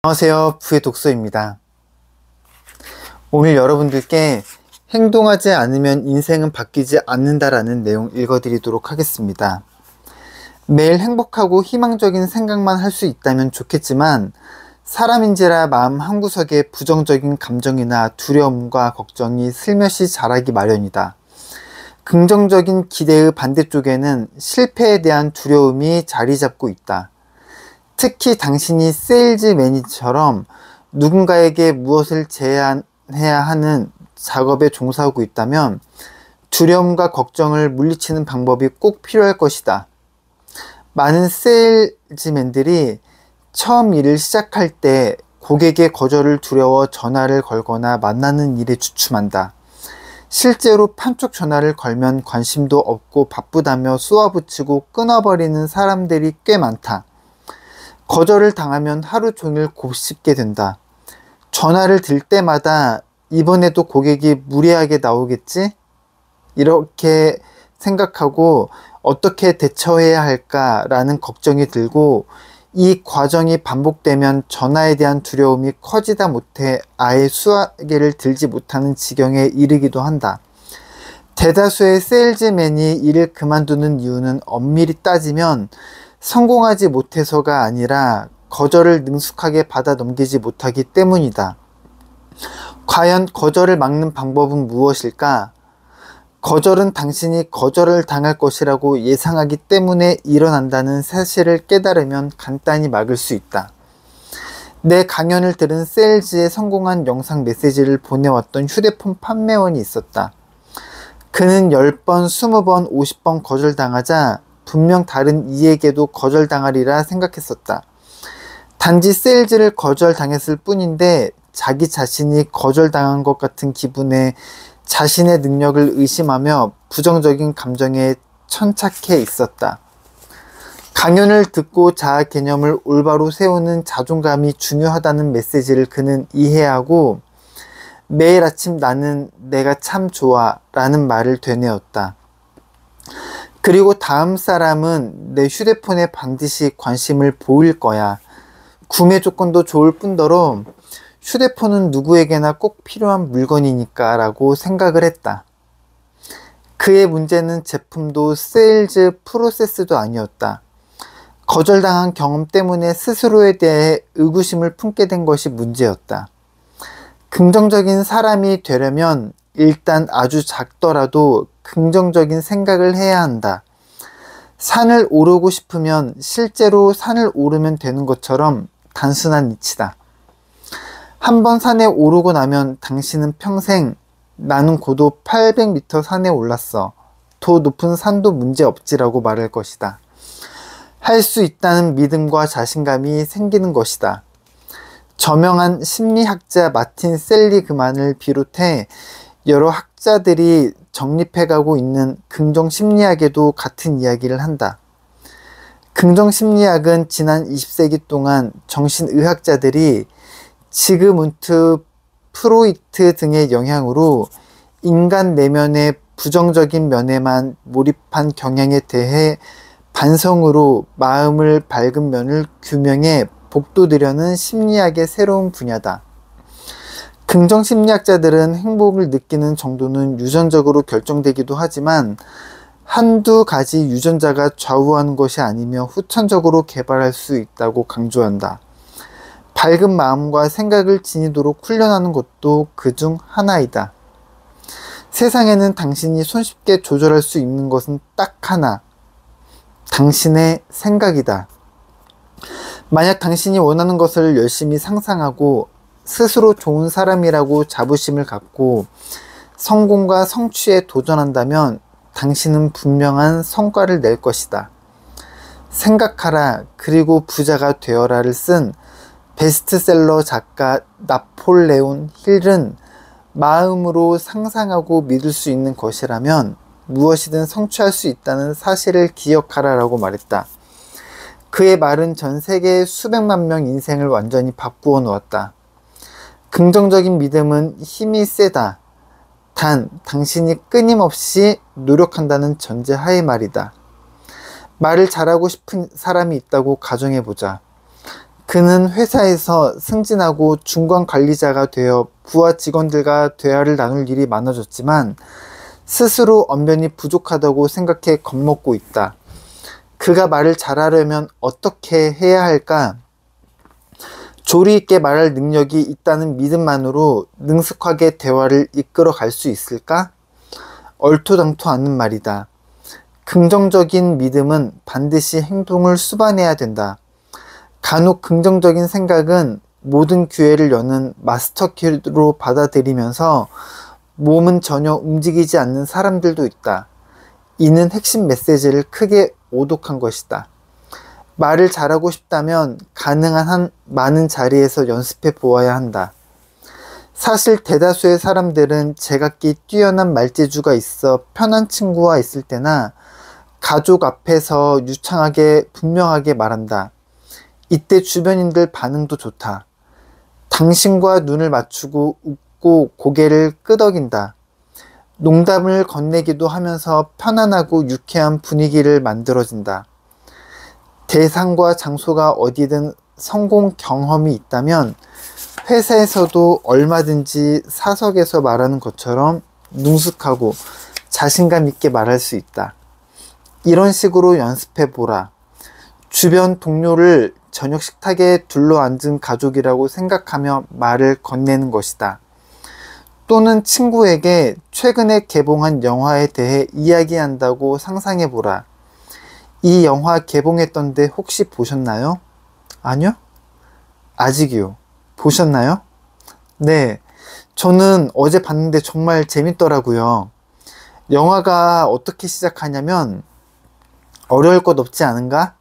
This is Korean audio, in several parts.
안녕하세요. 부의 독서입니다. 오늘 여러분들께 행동하지 않으면 인생은 바뀌지 않는다라는 내용 읽어드리도록 하겠습니다. 매일 행복하고 희망적인 생각만 할 수 있다면 좋겠지만 사람인지라 마음 한구석에 부정적인 감정이나 두려움과 걱정이 슬며시 자라기 마련이다. 긍정적인 기대의 반대쪽에는 실패에 대한 두려움이 자리 잡고 있다. 특히 당신이 세일즈 매니저처럼 누군가에게 무엇을 제안해야 하는 작업에 종사하고 있다면 두려움과 걱정을 물리치는 방법이 꼭 필요할 것이다. 많은 세일즈맨들이 처음 일을 시작할 때 고객의 거절을 두려워 전화를 걸거나 만나는 일에 주춤한다. 실제로 판촉 전화를 걸면 관심도 없고 바쁘다며 쏘아붙이고 끊어버리는 사람들이 꽤 많다. 거절을 당하면 하루 종일 곱씹게 된다. 전화를 들 때마다 이번에도 고객이 무례하게 나오겠지? 이렇게 생각하고 어떻게 대처해야 할까라는 걱정이 들고 이 과정이 반복되면 전화에 대한 두려움이 커지다 못해 아예 수화기를 들지 못하는 지경에 이르기도 한다. 대다수의 세일즈맨이 일을 그만두는 이유는 엄밀히 따지면 성공하지 못해서가 아니라 거절을 능숙하게 받아 넘기지 못하기 때문이다. 과연 거절을 막는 방법은 무엇일까? 거절은 당신이 거절을 당할 것이라고 예상하기 때문에 일어난다는 사실을 깨달으면 간단히 막을 수 있다. 내 강연을 들은 세일즈의 성공한 영상 메시지를 보내왔던 휴대폰 판매원이 있었다. 그는 10번, 20번, 50번 거절당하자 분명 다른 이에게도 거절당하리라 생각했었다. 단지 세일즈를 거절당했을 뿐인데 자기 자신이 거절당한 것 같은 기분에 자신의 능력을 의심하며 부정적인 감정에 천착해 있었다. 강연을 듣고 자아 개념을 올바로 세우는 자존감이 중요하다는 메시지를 그는 이해하고 매일 아침 나는 내가 참 좋아 라는 말을 되뇌었다. 그리고 다음 사람은 내 휴대폰에 반드시 관심을 보일 거야. 구매 조건도 좋을 뿐더러 휴대폰은 누구에게나 꼭 필요한 물건이니까 라고 생각을 했다. 그의 문제는 제품도 세일즈 프로세스도 아니었다. 거절당한 경험 때문에 스스로에 대해 의구심을 품게 된 것이 문제였다. 긍정적인 사람이 되려면 일단 아주 작더라도 긍정적인 생각을 해야 한다. 산을 오르고 싶으면 실제로 산을 오르면 되는 것처럼 단순한 이치다. 한번 산에 오르고 나면 당신은 평생 나는 고도 800m 산에 올랐어. 더 높은 산도 문제없지라고 말할 것이다. 할 수 있다는 믿음과 자신감이 생기는 것이다. 저명한 심리학자 마틴 셀리그만을 비롯해 여러 학자들이 정립해가고 있는 긍정심리학에도 같은 이야기를 한다. 긍정심리학은 지난 20세기 동안 정신의학자들이 지그문트 프로이트 등의 영향으로 인간 내면의 부정적인 면에만 몰입한 경향에 대해 반성으로 마음을 밝은 면을 규명해 복돋으려는 심리학의 새로운 분야다. 긍정심리학자들은 행복을 느끼는 정도는 유전적으로 결정되기도 하지만 한두 가지 유전자가 좌우하는 것이 아니며 후천적으로 개발할 수 있다고 강조한다. 밝은 마음과 생각을 지니도록 훈련하는 것도 그중 하나이다. 세상에는 당신이 손쉽게 조절할 수 있는 것은 딱 하나, 당신의 생각이다. 만약 당신이 원하는 것을 열심히 상상하고 스스로 좋은 사람이라고 자부심을 갖고 성공과 성취에 도전한다면 당신은 분명한 성과를 낼 것이다. 생각하라 그리고 부자가 되어라를 쓴 베스트셀러 작가 나폴레온 힐은 마음으로 상상하고 믿을 수 있는 것이라면 무엇이든 성취할 수 있다는 사실을 기억하라 라고 말했다. 그의 말은 전 세계의 수백만 명 인생을 완전히 바꾸어 놓았다. 긍정적인 믿음은 힘이 세다. 단 당신이 끊임없이 노력한다는 전제하에 말이다. 말을 잘하고 싶은 사람이 있다고 가정해보자. 그는 회사에서 승진하고 중간 관리자가 되어 부하 직원들과 대화를 나눌 일이 많아졌지만 스스로 언변이 부족하다고 생각해 겁먹고 있다. 그가 말을 잘하려면 어떻게 해야 할까? 조리 있게 말할 능력이 있다는 믿음만으로 능숙하게 대화를 이끌어 갈 수 있을까? 얼토당토 않는 말이다. 긍정적인 믿음은 반드시 행동을 수반해야 된다. 간혹 긍정적인 생각은 모든 기회를 여는 마스터키로 받아들이면서 몸은 전혀 움직이지 않는 사람들도 있다. 이는 핵심 메시지를 크게 오독한 것이다. 말을 잘하고 싶다면 가능한 한 많은 자리에서 연습해 보아야 한다. 사실 대다수의 사람들은 제각기 뛰어난 말재주가 있어 편한 친구와 있을 때나 가족 앞에서 유창하게 분명하게 말한다. 이때 주변인들 반응도 좋다. 당신과 눈을 맞추고 웃고 고개를 끄덕인다. 농담을 건네기도 하면서 편안하고 유쾌한 분위기를 만들어진다. 대상과 장소가 어디든 성공 경험이 있다면 회사에서도 얼마든지 사석에서 말하는 것처럼 능숙하고 자신감 있게 말할 수 있다. 이런 식으로 연습해 보라. 주변 동료를 저녁 식탁에 둘러앉은 가족이라고 생각하며 말을 건네는 것이다. 또는 친구에게 최근에 개봉한 영화에 대해 이야기한다고 상상해 보라. 이 영화 개봉했던데 혹시 보셨나요? 아니요? 아직이요. 보셨나요? 네. 저는 어제 봤는데 정말 재밌더라고요. 영화가 어떻게 시작하냐면 어려울 것 없지 않은가?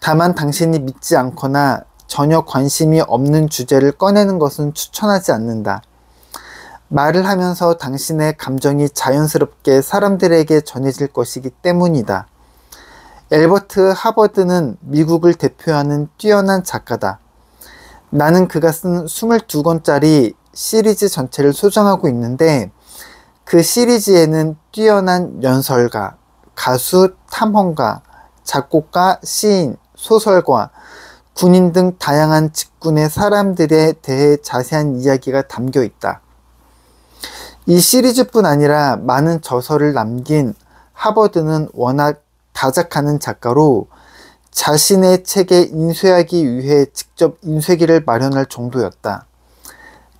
다만 당신이 믿지 않거나 전혀 관심이 없는 주제를 꺼내는 것은 추천하지 않는다. 말을 하면서 당신의 감정이 자연스럽게 사람들에게 전해질 것이기 때문이다. 엘버트 하버드는 미국을 대표하는 뛰어난 작가다. 나는 그가 쓴 22권짜리 시리즈 전체를 소장하고 있는데 그 시리즈에는 뛰어난 연설가, 가수, 탐험가, 작곡가, 시인, 소설가, 군인 등 다양한 직군의 사람들에 대해 자세한 이야기가 담겨 있다. 이 시리즈뿐 아니라 많은 저서를 남긴 하버드는 워낙 다작하는 작가로 자신의 책에 인쇄하기 위해 직접 인쇄기를 마련할 정도였다.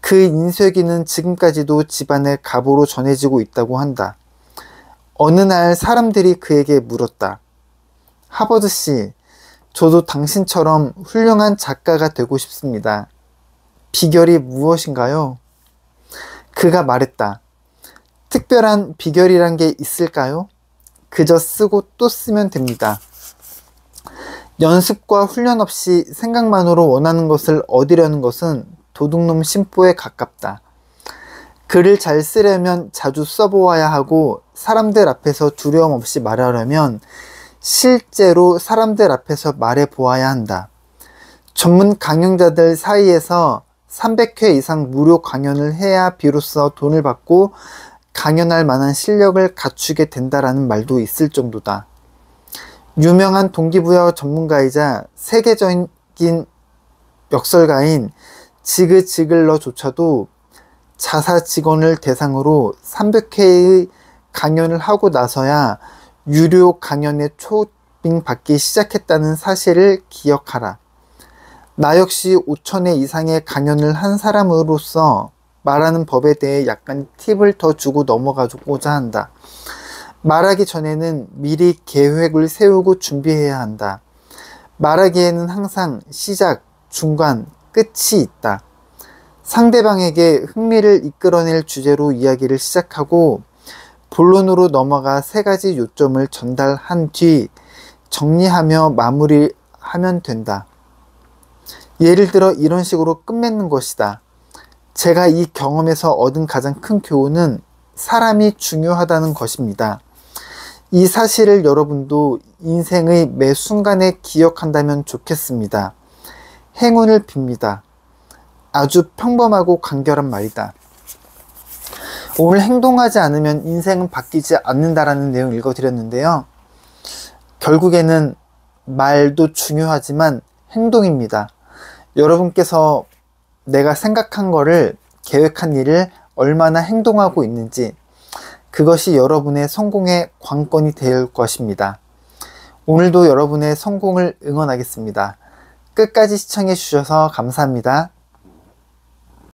그 인쇄기는 지금까지도 집안의 가보로 전해지고 있다고 한다. 어느 날 사람들이 그에게 물었다. 하버드 씨, 저도 당신처럼 훌륭한 작가가 되고 싶습니다. 비결이 무엇인가요? 그가 말했다. 특별한 비결이란 게 있을까요? 그저 쓰고 또 쓰면 됩니다. 연습과 훈련 없이 생각만으로 원하는 것을 얻으려는 것은 도둑놈 심보에 가깝다. 글을 잘 쓰려면 자주 써보아야 하고 사람들 앞에서 두려움 없이 말하려면 실제로 사람들 앞에서 말해 보아야 한다. 전문 강연자들 사이에서 300회 이상 무료 강연을 해야 비로소 돈을 받고 강연할 만한 실력을 갖추게 된다라는 말도 있을 정도다. 유명한 동기부여 전문가이자 세계적인 역설가인 지그 지글러조차도 자사 직원을 대상으로 300회의 강연을 하고 나서야 유료 강연에 초빙받기 시작했다는 사실을 기억하라. 나 역시 5,000회 이상의 강연을 한 사람으로서 말하는 법에 대해 약간 팁을 더 주고 넘어가고자 한다. 말하기 전에는 미리 계획을 세우고 준비해야 한다. 말하기에는 항상 시작, 중간, 끝이 있다. 상대방에게 흥미를 이끌어낼 주제로 이야기를 시작하고 본론으로 넘어가 3가지 요점을 전달한 뒤 정리하며 마무리하면 된다. 예를 들어 이런 식으로 끝맺는 것이다. 제가 이 경험에서 얻은 가장 큰 교훈은 사람이 중요하다는 것입니다. 이 사실을 여러분도 인생의 매 순간에 기억한다면 좋겠습니다. 행운을 빕니다. 아주 평범하고 간결한 말이다. 오늘 행동하지 않으면 인생은 바뀌지 않는다라는 내용 읽어드렸는데요. 결국에는 말도 중요하지만 행동입니다. 여러분께서 내가 생각한 거를, 계획한 일을 얼마나 행동하고 있는지, 그것이 여러분의 성공의 관건이 될 것입니다. 오늘도 여러분의 성공을 응원하겠습니다. 끝까지 시청해 주셔서 감사합니다.